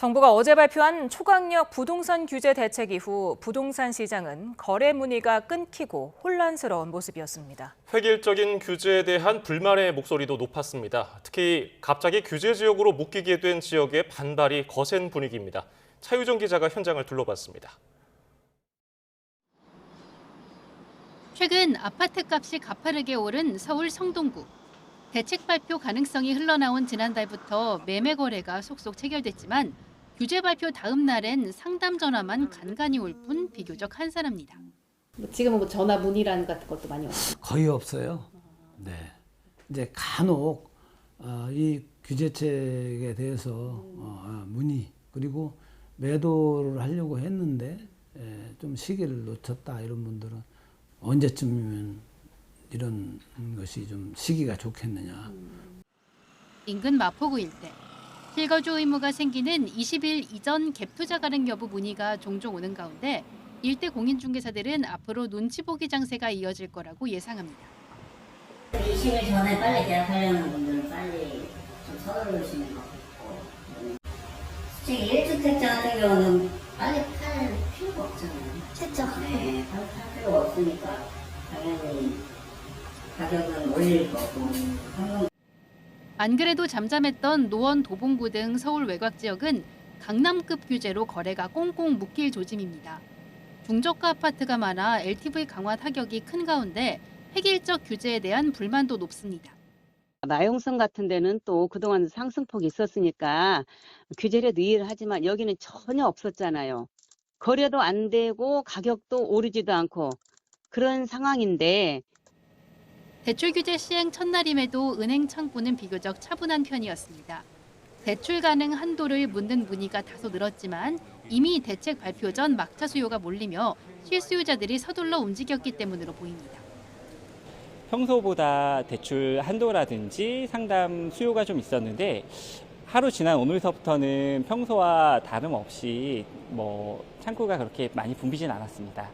정부가 어제 발표한 초강력 부동산 규제 대책 이후 부동산 시장은 거래 문의가 끊기고 혼란스러운 모습이었습니다. 획일적인 규제에 대한 불만의 목소리도 높았습니다. 특히 갑자기 규제 지역으로 묶이게 된 지역의 반발이 거센 분위기입니다. 차유정 기자가 현장을 둘러봤습니다. 최근 아파트 값이 가파르게 오른 서울 성동구. 대책 발표 가능성이 흘러나온 지난달부터 매매 거래가 속속 체결됐지만 규제 발표 다음 날엔 상담 전화만 간간히 올 뿐 비교적 한산합니다. 지금은 뭐 전화 문의라는 같은 것도 많이 왔어요? 거의 없어요. 네. 이제 간혹 이 규제책에 대해서 문의 그리고 매도를 하려고 했는데 좀 시기를 놓쳤다 이런 분들은 언제쯤이면 이런 것이 좀 시기가 좋겠느냐. 인근 마포구 일대. 실거주 의무가 생기는 20일 이전 갭 투자 가능 여부 문의가 종종 오는 가운데 일대 공인중개사들은 앞으로 눈치 보기 장세가 이어질 거라고 예상합니다. 20일 전에 빨리 계약하려는 분들은 빨리 좀 서두르시는 것 같고, 솔직히 1주택자 같은 경우는 빨리 팔 필요가 없잖아요. 그렇죠. 네, 빨리 팔 필요가 없으니까 당연히 가격은 올릴 거고. 안 그래도 잠잠했던 노원 도봉구 등 서울 외곽 지역은 강남급 규제로 거래가 꽁꽁 묶일 조짐입니다. 중저가 아파트가 많아 LTV 강화 타격이 큰 가운데 획일적 규제에 대한 불만도 높습니다. 나용성 같은 데는 또 그동안 상승폭이 있었으니까 규제를 유의를 하지만 여기는 전혀 없었잖아요. 거래도 안 되고 가격도 오르지도 않고 그런 상황인데 대출 규제 시행 첫날임에도 은행 창구는 비교적 차분한 편이었습니다. 대출 가능 한도를 묻는 문의가 다소 늘었지만 이미 대책 발표 전 막차 수요가 몰리며 실수요자들이 서둘러 움직였기 때문으로 보입니다. 평소보다 대출 한도라든지 상담 수요가 좀 있었는데 하루 지난 오늘서부터는 평소와 다름없이 창구가 그렇게 많이 붐비진 않았습니다.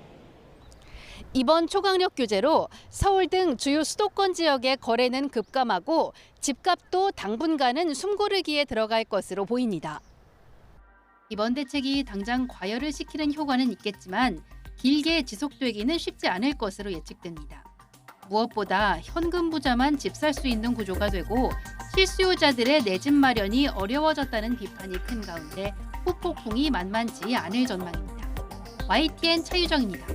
이번 초강력 규제로 서울 등 주요 수도권 지역의 거래는 급감하고 집값도 당분간은 숨고르기에 들어갈 것으로 보입니다. 이번 대책이 당장 과열을 시키는 효과는 있겠지만 길게 지속되기는 쉽지 않을 것으로 예측됩니다. 무엇보다 현금 부자만 집 살 수 있는 구조가 되고 실수요자들의 내 집 마련이 어려워졌다는 비판이 큰 가운데 후폭풍이 만만치 않을 전망입니다. YTN 차유정입니다.